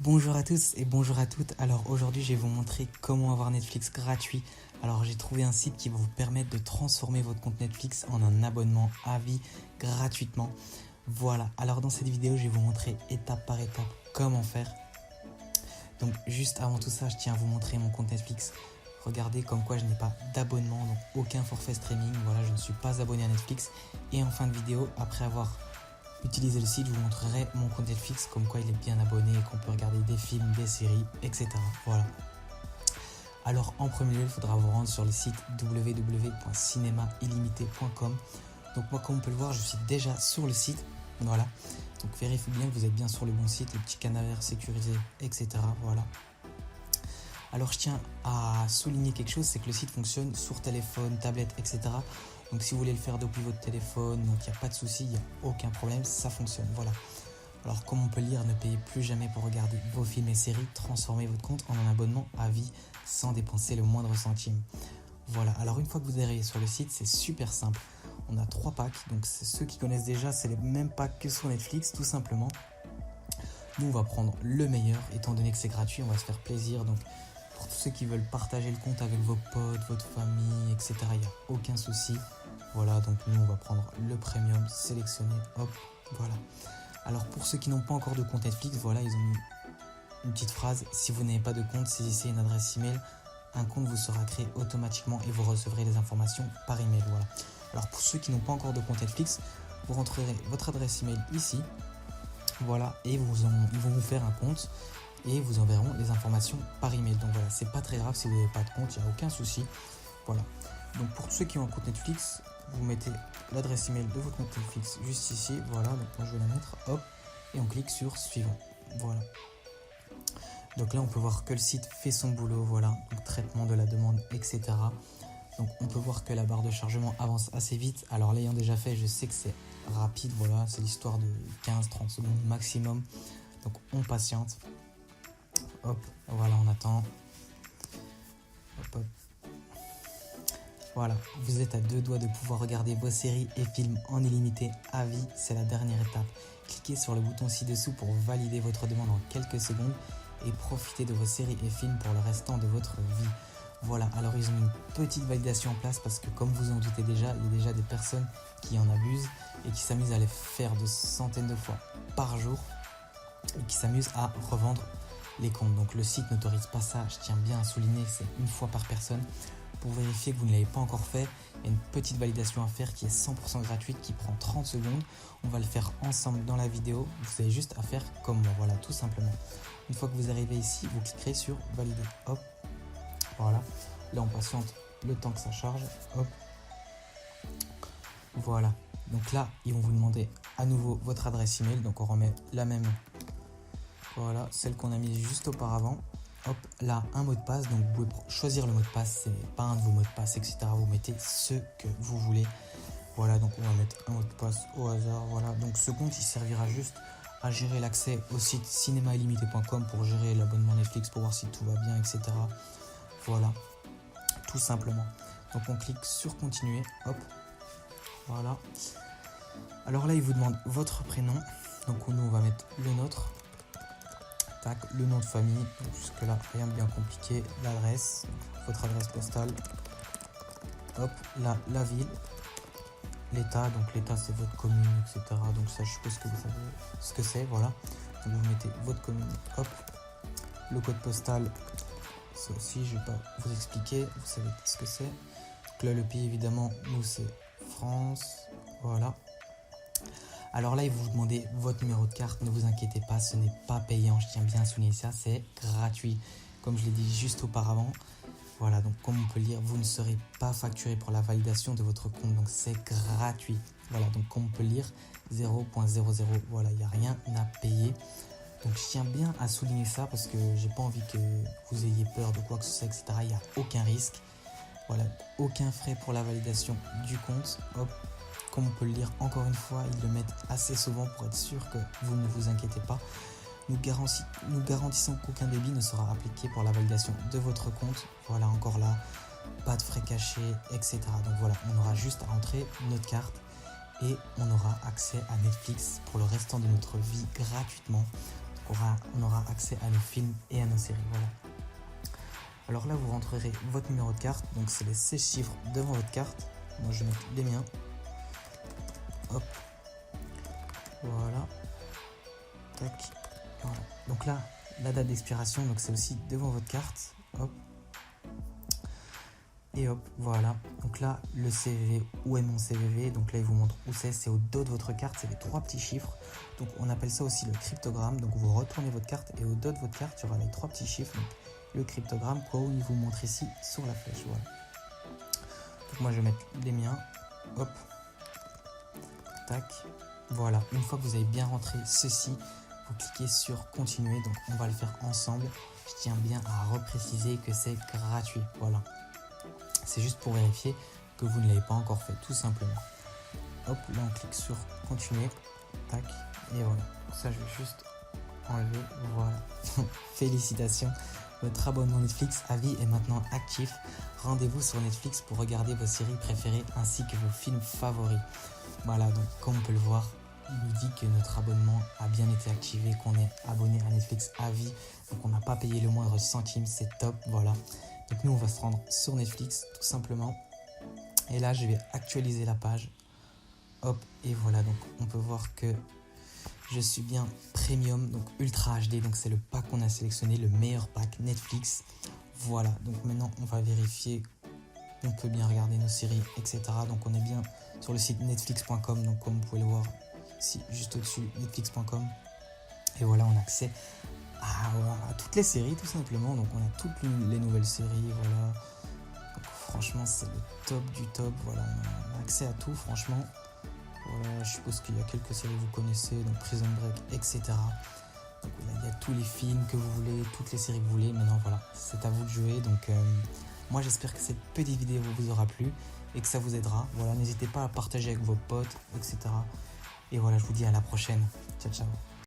Bonjour à tous et bonjour à toutes. Alors aujourd'hui, je vais vous montrer comment avoir Netflix gratuit. Alors j'ai trouvé un site qui va vous permettre de transformer votre compte Netflix en un abonnement à vie gratuitement. Voilà, alors dans cette vidéo, je vais vous montrer étape par étape comment faire. Donc juste avant tout ça, je tiens à vous montrer mon compte Netflix. Regardez comme quoi je n'ai pas d'abonnement, donc aucun forfait streaming. Voilà, je ne suis pas abonné à Netflix. Et en fin de vidéo, après avoir utilisé le site, je vous montrerai mon compte Netflix, comme quoi il est bien abonné et qu'on peut regarder des films, des séries, etc. Voilà. Alors en premier lieu, il faudra vous rendre sur le site www.cinemaillimité.com. Donc moi, comme on peut le voir, je suis déjà sur le site. Voilà. Donc vérifiez bien que vous êtes bien sur le bon site, les petits canards sécurisés, etc. Voilà. Alors je tiens à souligner quelque chose, c'est que le site fonctionne sur téléphone, tablette, etc. Donc si vous voulez le faire depuis votre téléphone, donc il n'y a pas de souci, il n'y a aucun problème, ça fonctionne. Voilà. Alors comme on peut lire, ne payez plus jamais pour regarder vos films et séries, transformez votre compte en un abonnement à vie sans dépenser le moindre centime. Voilà, alors une fois que vous arrivez sur le site, c'est super simple. On a 3 packs, donc ceux qui connaissent déjà, c'est les mêmes packs que sur Netflix, tout simplement. Nous, on va prendre le meilleur, étant donné que c'est gratuit, on va se faire plaisir. Donc pour tous ceux qui veulent partager le compte avec vos potes, votre famille, etc., il n'y a aucun souci. Voilà, donc nous, on va prendre le premium, sélectionner, hop, voilà. Alors pour ceux qui n'ont pas encore de compte Netflix, voilà, ils ont mis une petite phrase. Si vous n'avez pas de compte, saisissez une adresse email. Un compte vous sera créé automatiquement et vous recevrez les informations par email. Voilà. Alors pour ceux qui n'ont pas encore de compte Netflix, vous rentrerez votre adresse email ici. Voilà, et ils vont vous faire un compte et vous enverront les informations par email. Donc voilà, c'est pas très grave si vous n'avez pas de compte, il n'y a aucun souci. Voilà. Donc pour ceux qui ont un compte Netflix, vous mettez l'adresse email de votre compte Netflix juste ici. Voilà, donc moi je vais la mettre, hop, et on clique sur suivant. Voilà. Donc là on peut voir que le site fait son boulot, voilà, donc traitement de la demande, etc. Donc on peut voir que la barre de chargement avance assez vite. Alors l'ayant déjà fait, je sais que c'est rapide, voilà, c'est l'histoire de 15-30 secondes maximum. Donc on patiente. Hop, voilà, on attend. Hop, hop. Voilà, vous êtes à 2 doigts de pouvoir regarder vos séries et films en illimité à vie, c'est la dernière étape. Cliquez sur le bouton ci-dessous pour valider votre demande en quelques secondes et profitez de vos séries et films pour le restant de votre vie. Voilà, alors ils ont mis une petite validation en place parce que comme vous en doutez déjà, il y a déjà des personnes qui en abusent et qui s'amusent à les faire de centaines de fois par jour et qui s'amusent à revendre les comptes. Donc le site n'autorise pas ça, je tiens bien à souligner, c'est une fois par personne. Pour vérifier que vous ne l'avez pas encore fait, il y a une petite validation à faire qui est 100% gratuite, qui prend 30 secondes. On va le faire ensemble dans la vidéo. Vous avez juste à faire comme moi, voilà, tout simplement. Une fois que vous arrivez ici, vous cliquerez sur valider. Hop, voilà. Là, on patiente le temps que ça charge. Hop, voilà. Donc là, ils vont vous demander à nouveau votre adresse email. Donc on remet la même, voilà, celle qu'on a mise juste auparavant. Hop, là, un mot de passe, donc vous pouvez choisir le mot de passe, c'est pas un de vos mots de passe, etc. Vous mettez ce que vous voulez. Voilà, donc on va mettre un mot de passe au hasard. Voilà, donc ce compte, il servira juste à gérer l'accès au site cinemaillimité.com pour gérer l'abonnement Netflix, pour voir si tout va bien, etc. Voilà, tout simplement. Donc on clique sur continuer, hop, voilà. Alors là, il vous demande votre prénom, donc nous, on va mettre le nôtre. Tac, le nom de famille, jusque là rien de bien compliqué, l'adresse, votre adresse postale, hop, là la ville, l'état, donc l'état c'est votre commune, etc. Donc ça je suppose que vous savez ce que c'est, voilà. Donc vous mettez votre commune, hop, le code postal, ça aussi je vais pas vous expliquer, vous savez ce que c'est. Donc là le pays évidemment, nous c'est France, voilà. Alors là, il vous demandez votre numéro de carte, ne vous inquiétez pas, ce n'est pas payant, je tiens bien à souligner ça, c'est gratuit. Comme je l'ai dit juste auparavant, voilà, donc comme on peut le lire, vous ne serez pas facturé pour la validation de votre compte, donc c'est gratuit. Voilà, donc comme on peut le lire, 0.00, voilà, il n'y a rien à payer. Donc je tiens bien à souligner ça parce que j'ai pas envie que vous ayez peur de quoi que ce soit, etc. Il n'y a aucun risque, voilà, aucun frais pour la validation du compte, hop. Comme on peut le lire encore une fois, ils le mettent assez souvent pour être sûr que vous ne vous inquiétez pas. Nous garantissons qu'aucun débit ne sera appliqué pour la validation de votre compte. Voilà, encore là, pas de frais cachés, etc. Donc voilà, on aura juste à rentrer notre carte et on aura accès à Netflix pour le restant de notre vie gratuitement. on aura accès à nos films et à nos séries. Voilà. Alors là, vous rentrerez votre numéro de carte, donc c'est les 16 chiffres devant votre carte. Moi, je vais mettre les miens. Hop. Voilà. Tac. Voilà. Donc là, la date d'expiration, donc c'est aussi devant votre carte. Hop. Et hop, voilà. Donc là, le CVV, où est mon CVV? Donc là, il vous montre où c'est au dos de votre carte, c'est les 3 petits chiffres. Donc on appelle ça aussi le cryptogramme. Donc vous retournez votre carte et au dos de votre carte, il y aura les 3 petits chiffres. Donc le cryptogramme, quoi, où il vous montre ici sur la flèche. Voilà. Donc moi, je vais mettre les miens. Hop. Tac. Voilà. Une fois que vous avez bien rentré ceci, vous cliquez sur continuer. Donc on va le faire ensemble. Je tiens bien à repréciser que c'est gratuit. Voilà. C'est juste pour vérifier que vous ne l'avez pas encore fait, tout simplement. Hop, là on clique sur continuer, tac, et voilà. Ça je vais juste enlever, voilà. Félicitations, votre abonnement Netflix à vie est maintenant actif. Rendez-vous sur Netflix pour regarder vos séries préférées ainsi que vos films favoris. Voilà, donc comme on peut le voir, il nous dit que notre abonnement a bien été activé, qu'on est abonné à Netflix à vie. Donc on n'a pas payé le moindre centime, c'est top, voilà. Donc nous on va se rendre sur Netflix tout simplement. Et là je vais actualiser la page. Hop, et voilà, donc on peut voir que je suis bien premium, donc ultra HD. Donc c'est le pack qu'on a sélectionné, le meilleur pack Netflix. Voilà, donc maintenant on va vérifier. On peut bien regarder nos séries, etc. Donc on est bien sur le site netflix.com. Donc comme vous pouvez le voir ici, juste au-dessus, netflix.com. Et voilà, on a accès à toutes les séries tout simplement. Donc on a toutes les nouvelles séries, voilà. Donc, franchement c'est le top du top. Voilà, on a accès à tout franchement. Voilà, je suppose qu'il y a quelques séries que vous connaissez, donc Prison Break, etc. Donc là, il y a tous les films que vous voulez, toutes les séries que vous voulez. Maintenant voilà, c'est à vous de jouer. Donc moi j'espère que cette petite vidéo vous aura plu et que ça vous aidera. Voilà, n'hésitez pas à partager avec vos potes, etc. Et voilà, je vous dis à la prochaine. Ciao ciao.